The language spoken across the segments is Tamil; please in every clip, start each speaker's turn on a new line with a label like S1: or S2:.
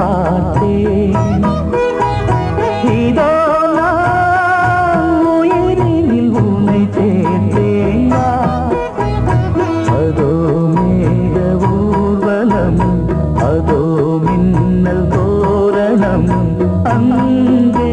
S1: பார்த்தேன். இதோ நான் உயிரினில் உன்னை சேர்த்தேன். அதோ மேக ஊர்வலம், அதோ மின்னல் தோரணம் அங்கே.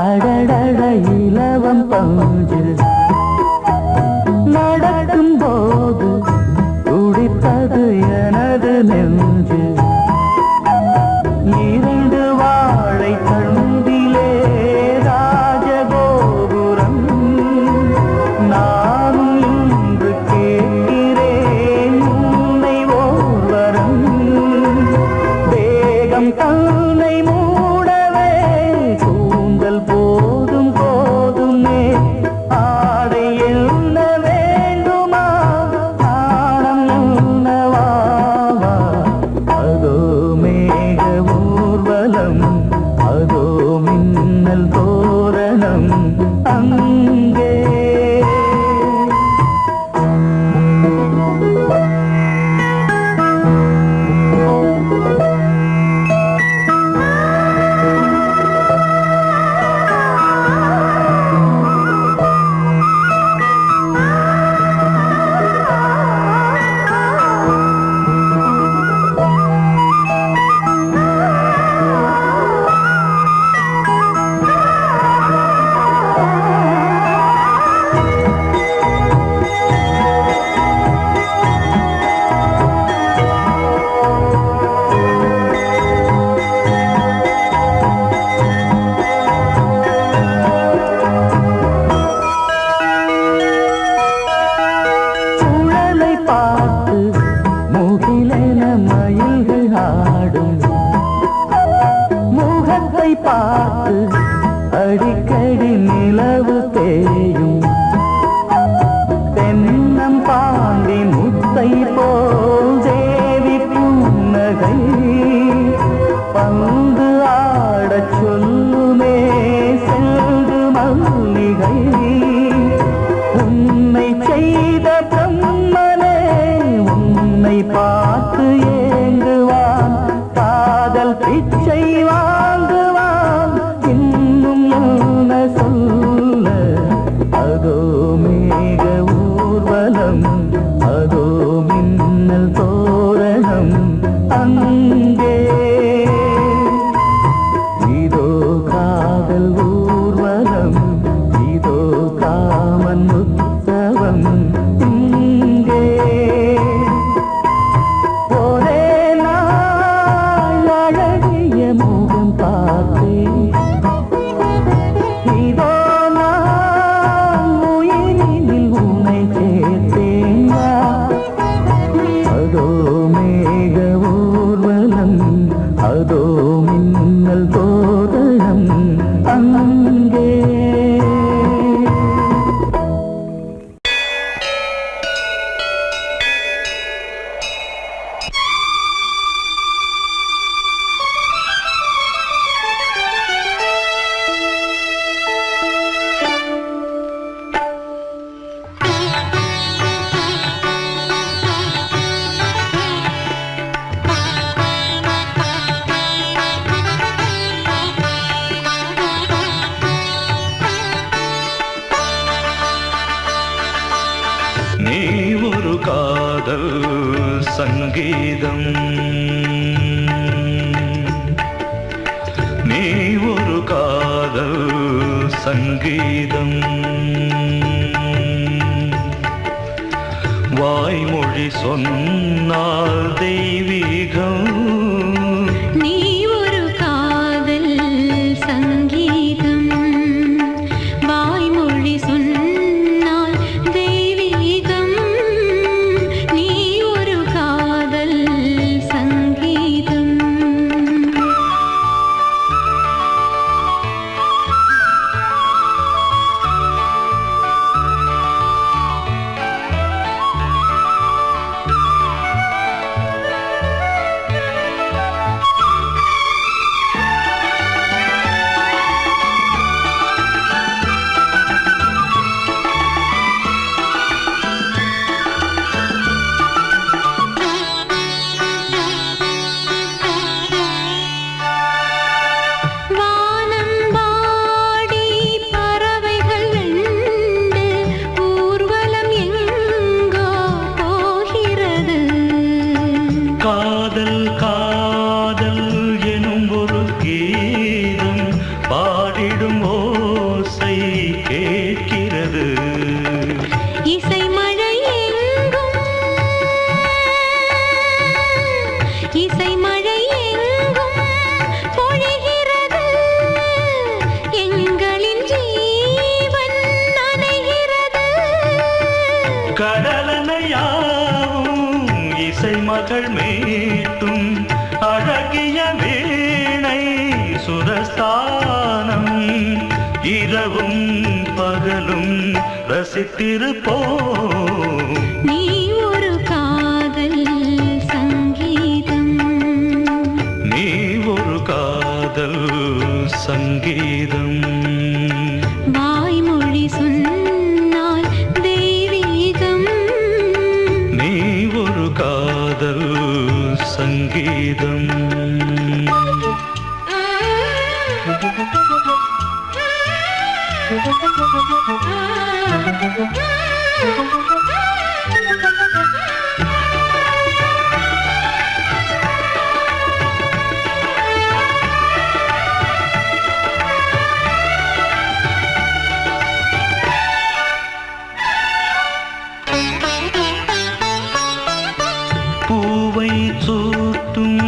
S1: அடடட இலவம் பஞ்சு நடக்கும் போது துடித்தது எனது நெஞ்சு. இரண்டு வாழை தண்டிலே ராஜகோபுரம். நானும் இன்று கேட்கிறேன் உன்னை ஓர்வரம். தேகம் தன்னை மூடவே கூந்தல் போதும் போதுமே. ஆடை என்ன வேண்டுமா, நாணம் என்னவா? அதோ மேக ஊர்வலம், அதோ மின்னல் தோரணம் அங்கே. மயில்கள் ஆடும் முகத்தை பார்த்து அடிக்கடி நிலவு தேயும். தென்னம் பாண்டி முத்தை போல் தேவி புன்னகை பந்து ஆடச் சொல்லுமே செல்கு மல்லிகை. உன்னை செய்த பிரம்மனே உன்னை பார்த்து ஏங்குவான். காதல் பிச்சை வாங்குவான். இன்னும் என்ன சொல்ல? அதோ மேக ஊர்வலம், அதோ மின்னல் தோரணம் அங்கே. இதோ காதல் ஊர்வலம், இதோ காமன் உற்சவம் இங்கே. ஒரே நாள் அழகிய முகம் பார்த்தேன். இதோ நான் உயிரினில் உன்னை சேர்த்தேன். அதோ மேக ஊர்வலம், அதோ மின்னல் தோரணம் அங்கே.
S2: நீ ஒரு காதல் சங்கீதம், நீ ஒரு காதல் சங்கீதம். வாய்மொழி சொன்னால் தெய்வீகம்.
S3: நீ ஒரு காதல் சங்கீதம்.
S2: கீதம் பாடிடும் ஓசை கேட்கிறது.
S3: இசை மழை எங்கும் இசை மழை எங்கும் பொழிகிறது. எங்களின் ஜீவன் நனைகிறது.
S2: கடலனையாவும் இசை மகள் மீட்டும் அழகிய வீணை சுரஸ்தானம். இரவும் பகலும் ரசித்திருப்போம்.
S3: நீ ஒரு காதல் சங்கீதம்.
S2: நீ ஒரு காதல் சங்கீதம்.
S3: வாய்மொழி சொன்னால் தெய்வீகம்.
S2: நீ ஒரு காதல் சங்கீதம். பூவை சூட்டும்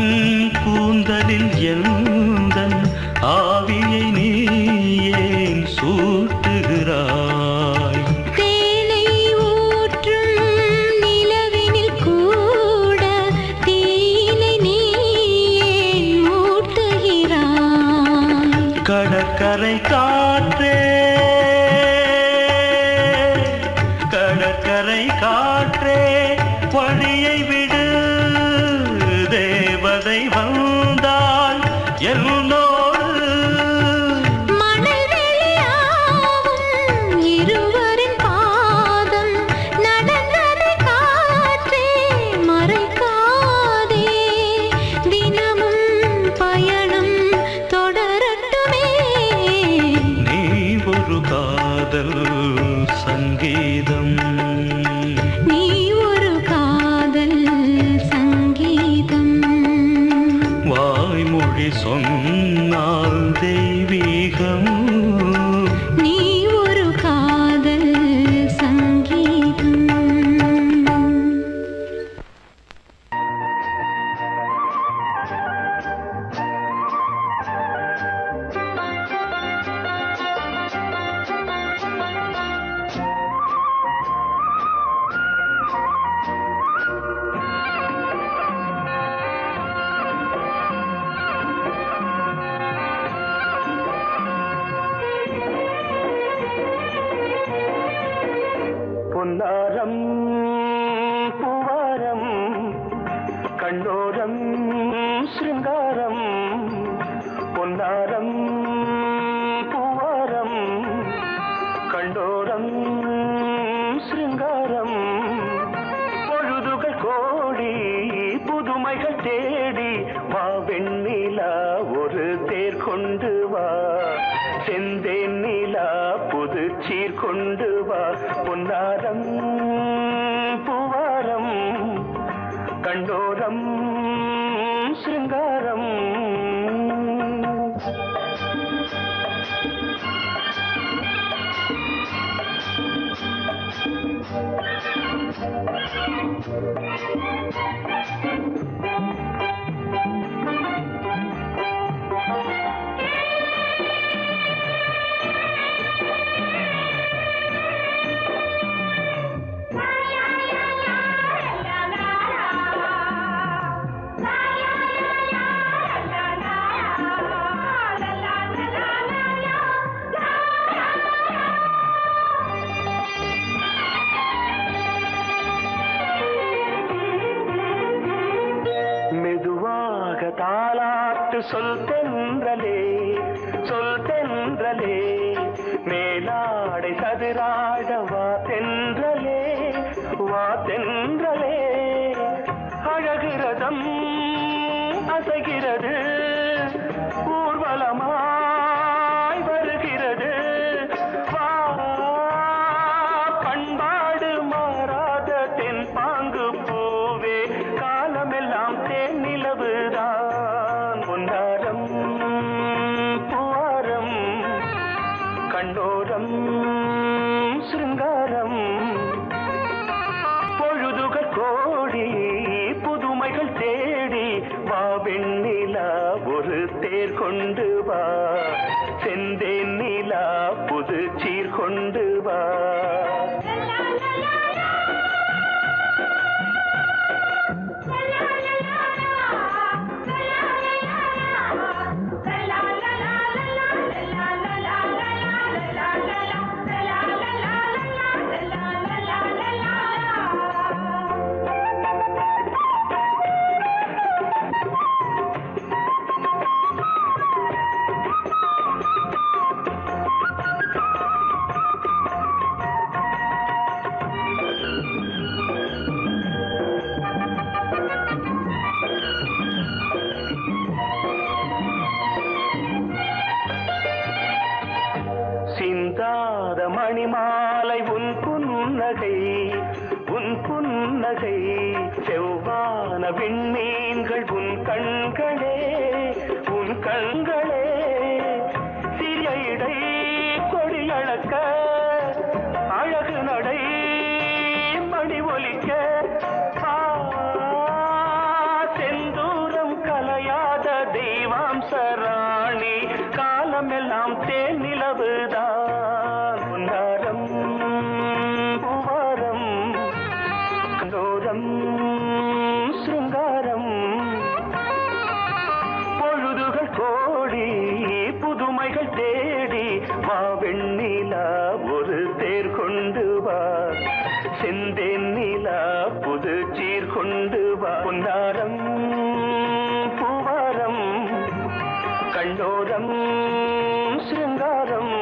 S2: கூந்தலில் எந்தன் ஆவியை நீ ஏன் சூட்டுகிறாய்?
S3: தேனை ஊற்றும் நிலவினில் கூட தீனை நீ ஏன் மூட்டுகிறாய்?
S2: கடற்கரை காற்றே, கடற்கரை காற்றே வழியை விடு. தேவதை வந்தால் என்னோடு
S3: மணல் வெளியாகும் இருவரின் பாதம் நடந்ததை காற்றே மறைக்காதே. தினமும் பயணம் தொடரட்டுமே.
S2: நீ ஒரு காதல் சங்கீதம்.
S3: நீ ஒரு காதல் சங்கீதம்.
S2: வாய்மொழி சொன்னால் தெய்வீகம்.
S3: நீ ஒரு காதல் சங்கீதம்.
S1: பொன்னாரம் பூவாரம் கண்ணோரம் சிருங்காரம். பொன்னாரம் பூவாரம் கண்ணோரம் சிருங்காரம். பொழுதுகள் கோடி புதுமைகள் தேடி வா வெண்ணிலா ஒரு தேர் கொண்டு வா. செந்தேன் நிலா புது சீர் கொண்டு வா. பொன்னாரம் பூவாரம் கண்டோரம் சிருங்காரம். தாலாட்டு சொல் தென்றலே சொல் தென்றலே. மேலாடை சதுராட வா தென்றலே வா தென்றலே. அழகிறதம் அசைகிறது ஊர்வலமாய் வருகிறது. வா பண்பாடு மாறாத தென் பாங்கு பூவே காலமெல்லாம் தேன் நிலவுதான். பொன்னாரம் பொன்னாரம் சிருங்காரம் பொழுதுகள் கோடி புதுமைகள் தேடி வா வெண்ணிலா ஒரு தேர் கொண்டு வா செந்தேன் நிலா புது சீர் கொண்டு வா சிந்தாத மணிமாலை உன் புன்னகை செவ்வான விண்மீன்கள் உன் கண்களே சிறிய இடை கொடியளக்க அழகு நடை மணி ஒலிக்க செந்தூரம் கலையாத தெய்வாம்சராணி காலமெல்லாம் தேன் நிலவுதான் பொன்னாரம் பூவாரம் கண்டோரம் சிருங்காரம் பொழுதுகள் கோடி புதுமைகள் தேடி வா வெண்ணிலா ஒரு தேர் கொண்டு வா செந்தேன் நிலா புது சீர் கொண்டு வா பொன்னாரம் பூவாரம் கண்டோரம் சிருங்காரம்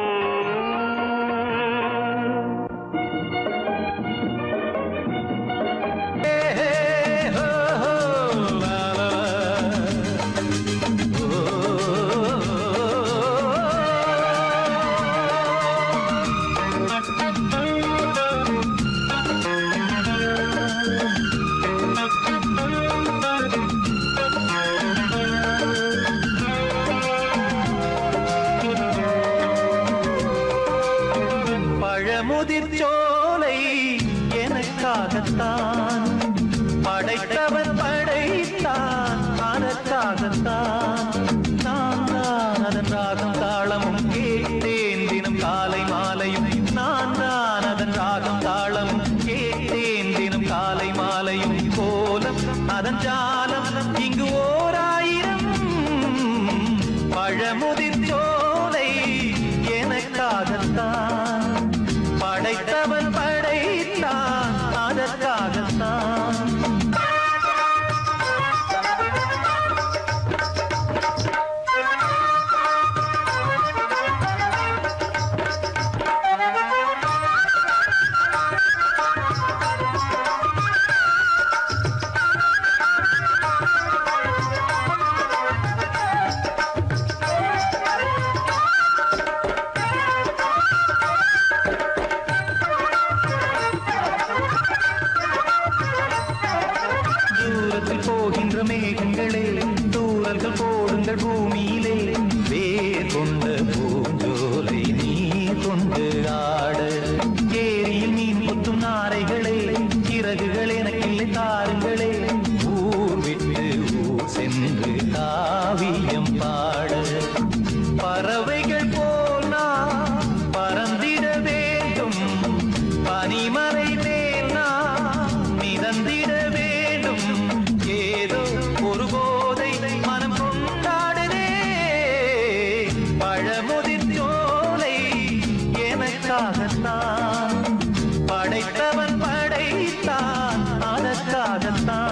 S4: முதிர்ச்சோலை எனக்காகத்தான் படைத்தவன் படைத்தான் அதற்காகத்தான் நான் தான் அதன் ராகம் தாளமும் கேட்டேன் தினம் காலை மாலையும் நான் தான் அதன் ராகம் தாளமும் கேட்டேன் தினம் காலை மாலையும் கோலம் அதன் ஜாலம் இங்கு ஓராயிரம் பழமுதிர்ச்சோலை எனக்காகத்தான் படைத்தவன் படைத்தான் அதற்காகத்தான் போகின்ற மேகங்களே தூரல்கள் போடுங்கள் பூமியிலே வேர் கொண்ட பூஞ்சோலை நீ கொண்டு ஆட ஏரியில் மீன் கொத்தும் நாரைகளே இறகுகள் எனக்கில்லை தாருங்களே ஊர் விட்டு ஊர் சென்று காவியம் பாட பறவைகள் போல் நான் பறந்திட வேண்டும் பனிமலை மேல் நான் மிதந்திட வேண்டும் ஏதோ ஒரு போதை மனம் கொண்டாடுதே பழமுதிர்ச்சோலை எனக்காகத்தான் படைத்தவன் படைத்தான் அதற்காகத்தான்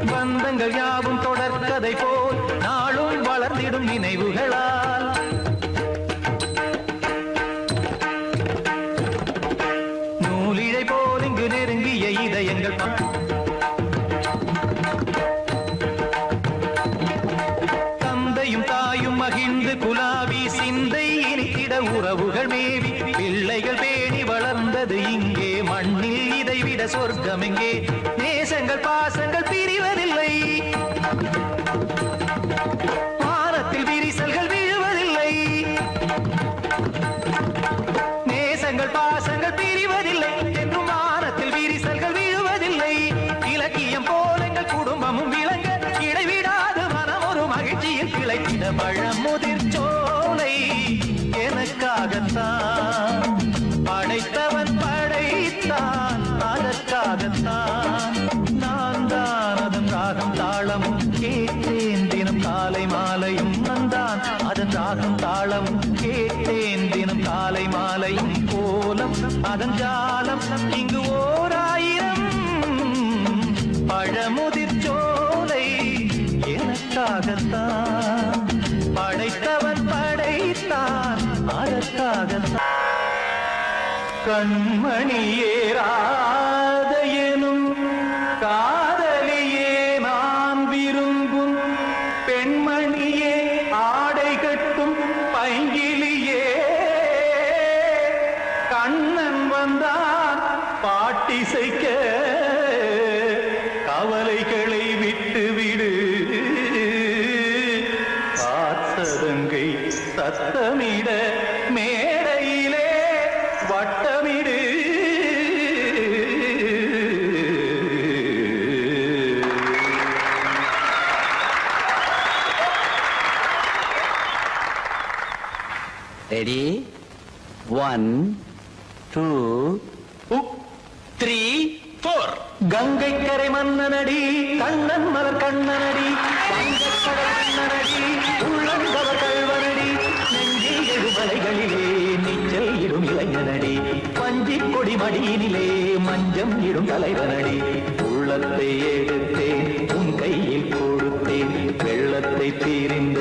S4: பந்தங்கள் யாவும் தொடர்கதை போல் நாளும் வளர்ந்திடும் நினைவுகளால் சொர்க்கம் எங்கே நேசங்கள் பாசங்கள் பிரிவதில்லை வானத்தில் விரிசல்கள் விழுவதில்லை நேசங்கள் பாசங்கள் பிரிவதில்லை என்றும் வானத்தில் விரிசல்கள் விழுவதில்லை இலக்கியம் போல எங்கள் குடும்பமும் விளங்க இடைவிடாது மனம் ஒரு மகிழ்ச்சியில் கிளைத்திட பழமுதிர் சோலை எனக்காகத்தான் படைத்தவன் படைத்தான் அதற்காகத்தான் நான் தான் அதன் ராகம் தாளமும் கேட்டேன் தினம் காலை மாலையும் நந்தான் அதன் ராகம் தாளமும் கேட்டேன் தினம் காலை மாலையும் கோலம் அதன் ஜாலம் இங்கு ஓர் ஆயிரம் பழமுதிர் சோலை எனக்காகத்தான் படைத்தவன் படைத்தான் அதற்காகத்தான் கண்மணியே ராத எனும் காதலியே நான் விரும்பும் பெண்மணியே ஆடை கட்டும் பைங்கிலியே கண்ணன் வந்தான் பாட்டிசைக்க கவலைகளை விட்டு விடு பாசதங்கை சத்தமிட மேடையிலே வட்டமிடு
S5: ரெடி 1 2 3 4
S4: கங்கை கரை மன்னனடி கண்ணன் மலர் கண்ணனடி வங்கக்கடல் மன்னனடி உள்ளங்கவர் கல்வனடி நெஞ்சில் எழுமலைகளிலே நீச்சல் இடும் இளைஞனடி பஞ்சி கொடி மடியினிலே மஞ்சம் இடும் தலைவனடி உள்ளத்தை எடுத்தேன் உன் கையில் கொடுத்தேன் வெள்ளத்தை தீரிந்த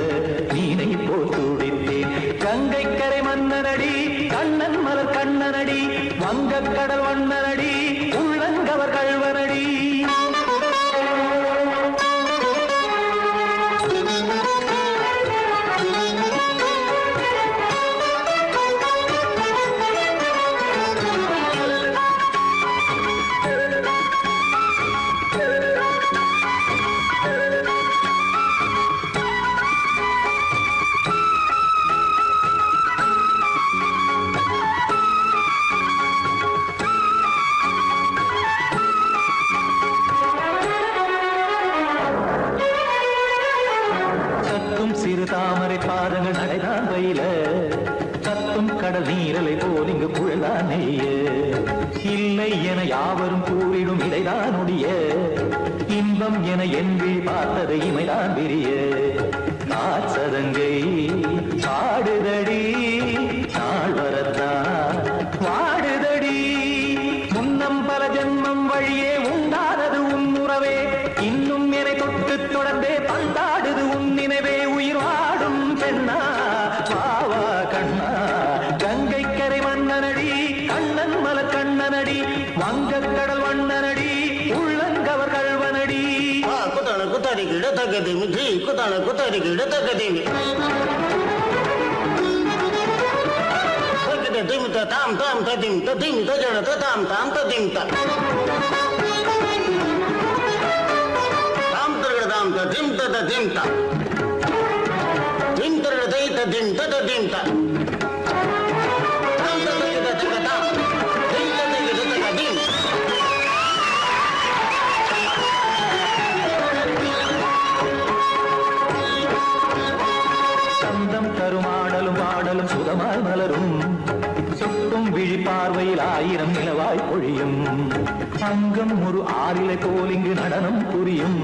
S4: மீனை போல் துடித்தேன் கங்கை கரை மன்னனடி கண்ணன் மலர் கண்ணனடி வங்கக்கடல் வண்ணனடி உள்ளங்கவர் கல்வனடி சிறு தாமரை பாதங்கள் நடைதான் வயில கத்தும் கடல் நீரலை போல் இங்கு புழலான் நெய்ய இல்லை என யாவரும் கூறிடும் இடைதான் உடைய இன்பம் என என்பி பார்த்ததை இமைதான் விரிய நாச்சதங்கை பாடுதடி நாள் வரத்தான் வாடுதடி முன்னம் பல ஜென்மம் வழியே உண்டானது உன் உறவே இன்னும் என்னை தொட்டு தொடர்ந்தே பந்தாடுது உன் நினைவே உயிர் வாடும் பெண்ணா பாவா கண்ணா கங்கை கரை மன்னனடி கண்ணன் மலர் கண்ணனடி வங்கக்கடல் வண்ணனடி உள்ளங்கவர் கல்வனடி
S6: குத்தான குத்தாரிக்கு இடத்தக்கதேமி ஜி குத்தான குத்தாரிக்கு இடத்தக்கதேமி திமித்த தாம் தாம் ததிம் ததிம் தஜன தாம் தாம் ததிம் தாம் தாம் ததிம் ததிம் தாம் திம் தர தை ததிம் ததிம் தாம் தாம் ததிம் ததிம் தாம் திம் ததிம் ததிம்
S4: சந்தம் கருமாடலும் பாடலும் சுதமாய் மலரும் சுட்டும் விழி பார்வையில் ஆயிரம் நிலவாய் பொழியும் அங்கம் ஒரு ஆறிலை போல் இங்கு நடனம் புரியும்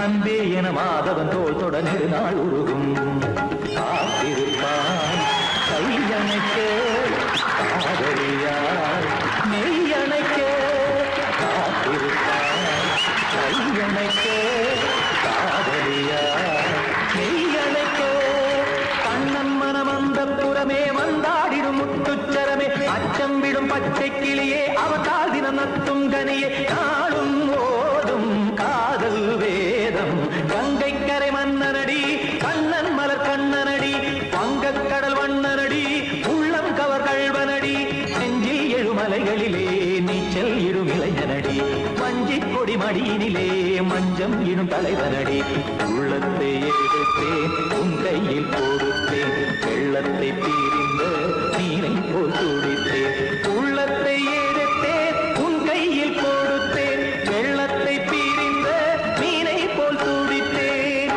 S4: அன்பே என மாதவன் தோள் தொட நெடுநாள் உருகும் காத்திருப்பான் கையணைக்க காதலியார் மெய்யணைக்க காத்திருப்பான் கையணைக்க காதலியார் மெய்யணைக்க கண்ணன் மனமந்த புறமே வந்தாடிடும் முத்துச்சரமே அச்சம் விடும் பச்சை கிளியே அவதால் தினம் நத்தும் கனியே நாளும் ஓடும் காதல் வேதம் கங்கை கரை மன்னனடி கண்ணன் மலர் கண்ணனடி வங்கக்கடல் வண்ணனடி உள்ளம் கவர் கல்வனடி நெஞ்சில் எழுமலைகளிலே நீச்சல் இடும் இளைஞன தலைவனடி உள்ளத்தை எடுத்தேன் உன் கையில் கொடுத்தேன் வெள்ளத்தை பிரிந்த நீரை போல் துடித்தேன் உள்ளத்தை எடுத்தேன் உன் கையில் கொடுத்தேன் வெள்ளத்தை பிரிந்த நீரை போல் துடித்தேன்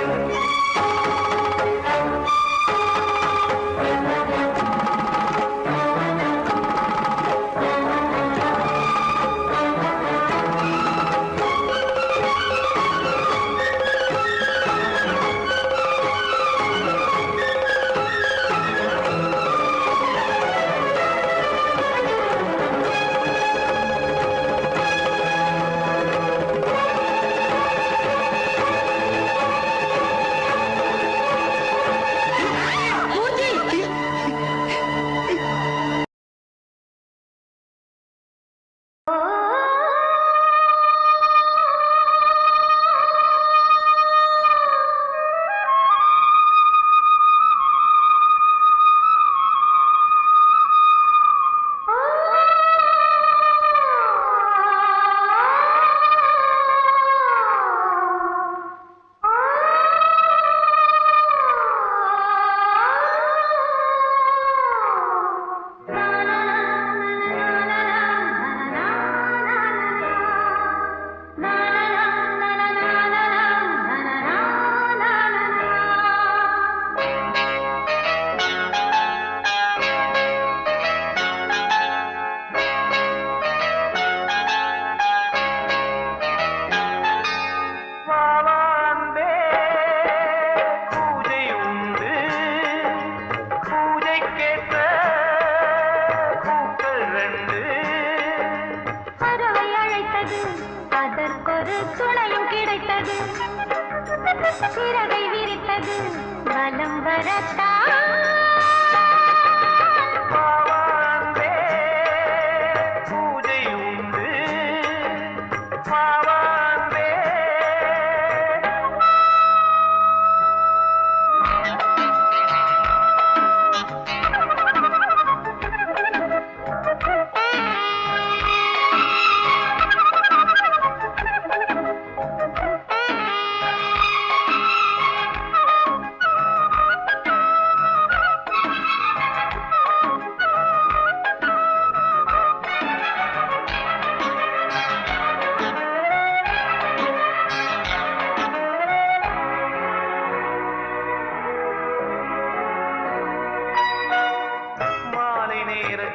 S3: சிறகை விரித்தது வலம் வரத்தா
S1: பூஜை உண்டு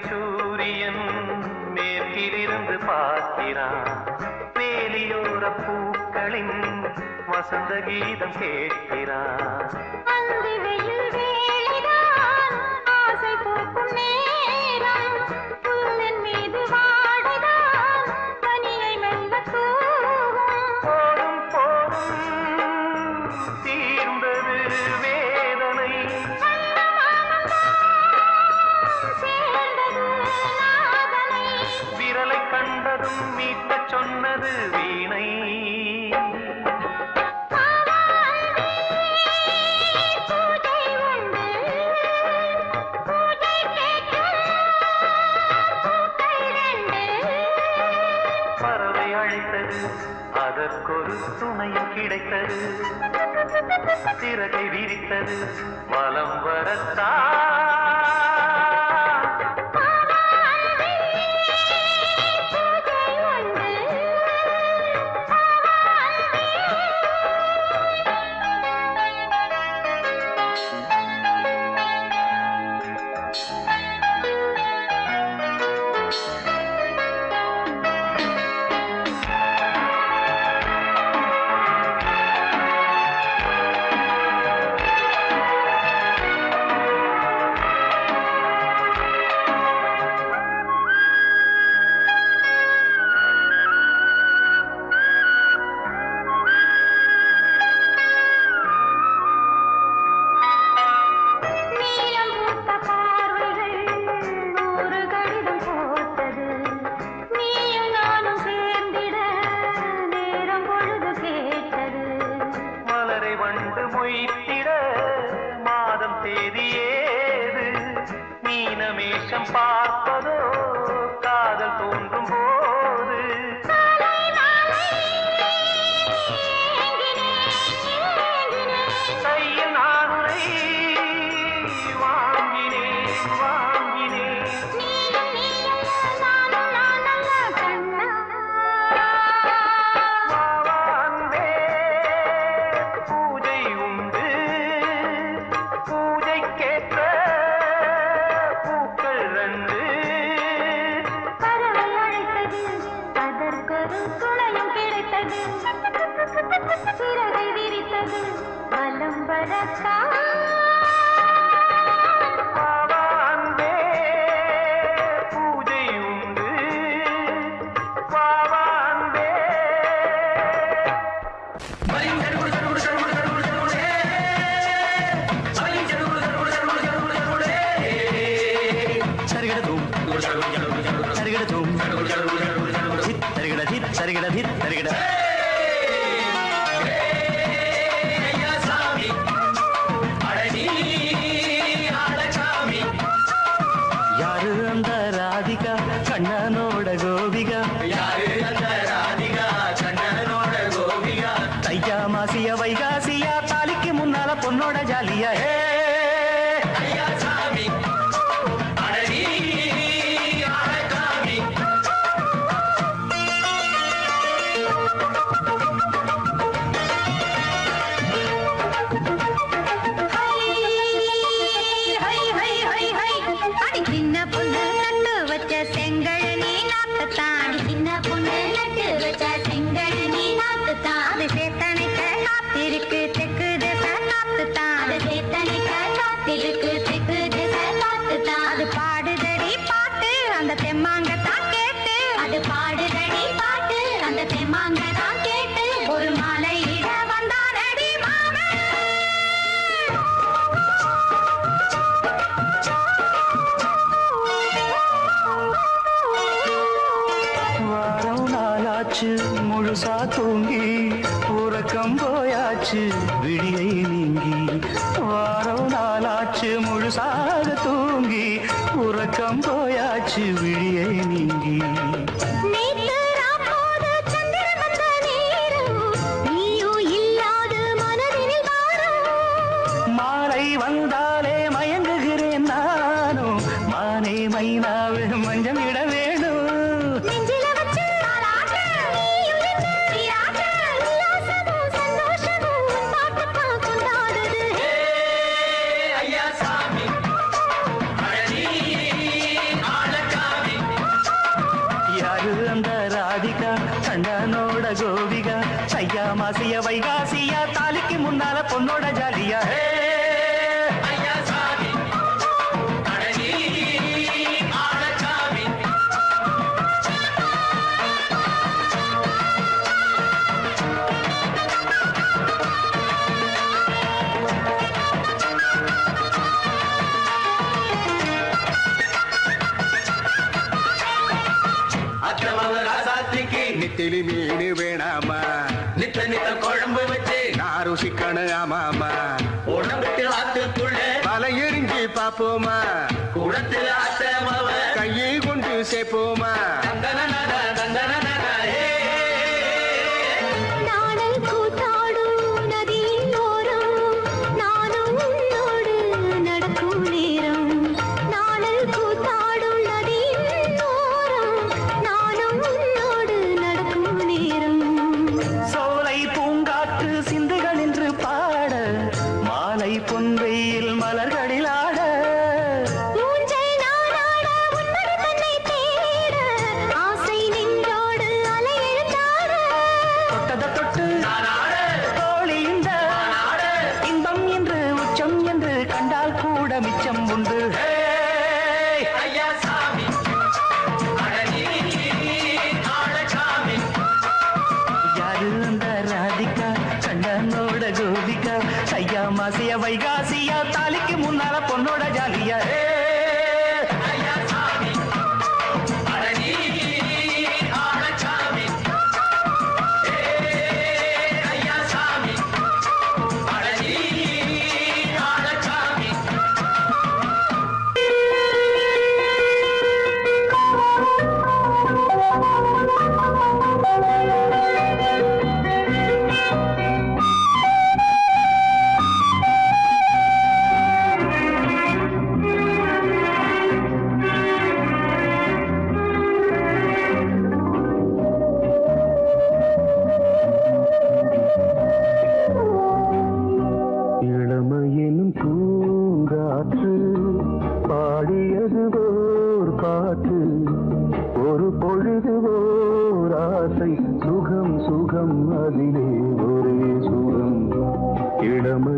S1: சூரியன் மேற்கிலிருந்து பார்க்கிறான் வேலியோர பூக்களின் வசந்த கீதம் கேட்கிறான்
S3: அந்தி வெயில் வேளைதான் ஆசை தூக்கும் நேரம் புல்லின் மீது வாடைதான் பனியை மெல்ல தூவும்
S1: போதும் போதும் தீர்ந்தது வேதனை விரலை கண்டதும் மீட்டச் சொன்னது வீணை பறவை அழைத்தது அதற்கொரு துணையும் கிடைத்தது சிறகை விரித்தது வலம் வரத்தா பார்ப்பதோ காதல் தோன்றும் போது
S3: வலம் வரத்தான்
S1: வாவாந்தே பூஜை உண்டு வாவாந்தே
S4: சரிகிடதும் சரிகிடதும் சரிகிட சரிகிட சரிகிட யாரு அந்த ராதிகா கண்ணனோட கோபிகா தையா மாசிய வைகாசியா தாலிக்கு முன்னால பொண்ணோட ஜாலியா
S3: சின்ன பொண்ணு நட்டு வச்ச செங்கழனி நாட்டுத்தான் சின்ன பொண்ணு நட்டு வச்ச செங்கழனி நாட்டுத்தான் அது சேத்தனைக்க காத்திருக்கு தெற்கு திசை நாட்டுத்தான் அது சேத்தனைக்க காத்திருக்கு தெற்கு திசை நாட்டுத்தான் அது பாடுதடி பாட்டு அந்த தெம்மாங்கத்தான் கேட்டு அது பாடுதடி பாட்டு அந்த தெம்மாங்கத்தான் கேட்டு ஒரு மாலையிட வந்தானடி மாமன்
S4: வாரம் நாளாச்சு முழுசா தூங்கி உறக்கம் போயாச்சு விடியை நீங்கி வாரம் நாளாச்சு முழுசாக தூங்கி உறக்கம் போயாச்சு விடியை நீங்கி
S3: நேத்து ராப்போது சந்திரன் வந்த நேரம் நீயும் இல்லாத மனதினில் வாரம்
S4: மாலை வந்தாலே மயங்குகிறேன் நானும் மானே மைனாவே மஞ்சம் இட வேணும்
S3: நெஞ்சில வச்சு தாலாட்ட நீயும் நின்று நீராட்ட உல்லாசமும் சந்தோஷமும் உன் பாட்டுத்தான் கொண்டாடுது
S4: யாரு அந்த ராதிகா கண்ணனோட கோபிகா ஐயா மாசிய வைகாசியா தாலிக்கு முன்னால பொண்ணோட ஜாலியா
S7: நெத்திலி மீன் வேணாமா
S5: நித்த நித்த குழம்பு வச்சு
S7: நான் ருசிக்கணும் ஆமாமா
S5: உடம்புக்கு ஆத்துக்குள்ள
S7: பல எரிஞ்சு பாப்போமா
S5: குடத்துல ஆத்தமவ
S7: கையை கொண்டு சேர்ப்போமா
S5: தந்தன தந்தன
S3: நாடல் கூத்தாடும் நதியின் ஓரம் நானும் உன்னோடு நடக்கும் நேரம் நாடல் கூத்தாடும் நதியின் ஓரம் நானும் உன்னோடு நடக்கும் நேரம்
S4: சோலை பூங்காற்று சிந்துகள் என்று பாட மாலை பொன்வெயில் மலர்களில் ஆட
S3: ஊஞ்சல் நாடாட உன்னடி தன்னை தேட ஆசை நின்றோடு அலை எழுந்தாட
S4: தொட்டத தொட்டு தோழி இந்த இன்பம் என்று உச்சம் என்று கண்டால் கூட மிச்சம் உண்டு
S5: ஐயா சாமி அடனி ஆளச்சாமி
S4: யாரு அந்த ராதிகா கண்ணனோட கோபிகா ஐயா மாசிய வைகாசியா தாலிக்கு முன்னால பொண்ணோட ஜாலியா
S5: ஐயா சாமி அடனி ஆளச்சாமி ஐயா சாமி அடனி ஆளச்சாமி
S3: ஆ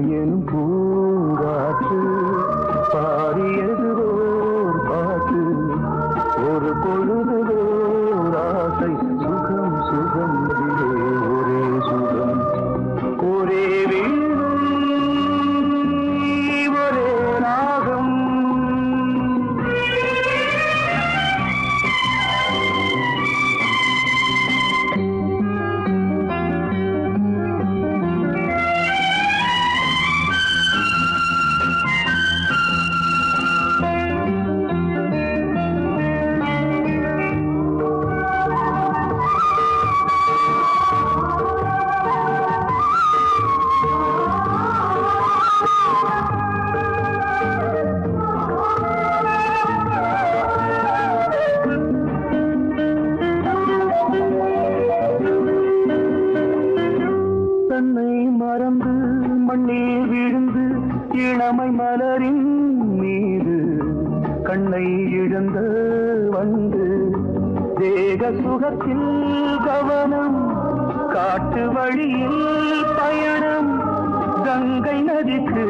S4: இளமையெனும் பூங்காற்று பாடியது ஓர் பாட்டு ஒரு பொழுது ஓர் ஆசை சுகம் சுகம் இதிலே ஒரே சுகம் ஒரே வீணை ஒரே ராகம் தன்னை மறந்து மண்ணில் விழுந்து இளமை மலரின் மீது கண்ணை இழந்த வந்து தேக சுகத்தில் கவனம் காட்டு வழியில் பயணம் கங்கை நதிக்கு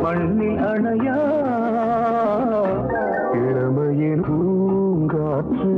S4: மண்ணில் அணையா இளமையின் பூங்காற்று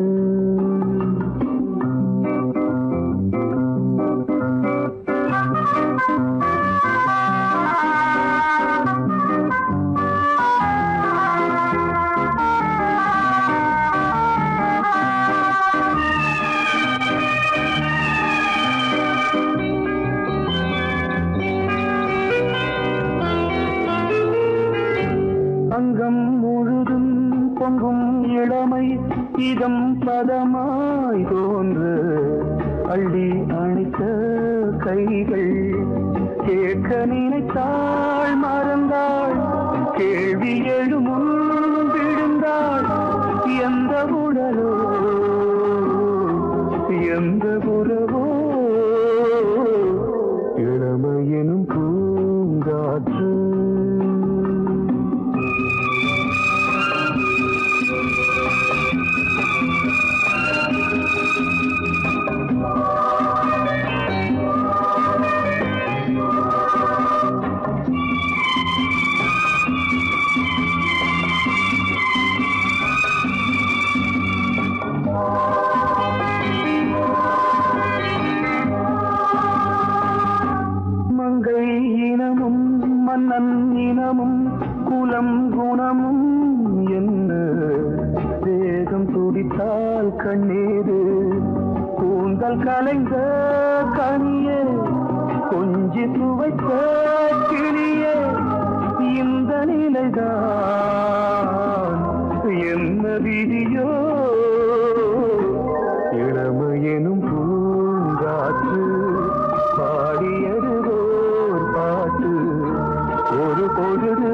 S4: அங்கம் முழுதும் பொங்கும் இளமை இதம் பதமாய் தோன்று அள்ளி அணைத்த கைகள் கேட்க நினைத்தாள் மறந்தாள் கேள்வி எழுமுன் விழுந்தாள் எந்த உடலோ எந்த புறவோ இளமையெனும் பூங்காற்று மங்கை இனமும் மன்னன் இனமும் குலம் குணமும் என்ன வேகம் துடித்தால் கண்ணீரு கூந்தல் கலைந்த கனியே கொஞ்சி துவைத்த கிளியே இந்த நிலைதான் என்ன விதியோ இளமையெனும் பூங்காற்று பாடியது ஓர் பாட்டு ஒரு பொழுது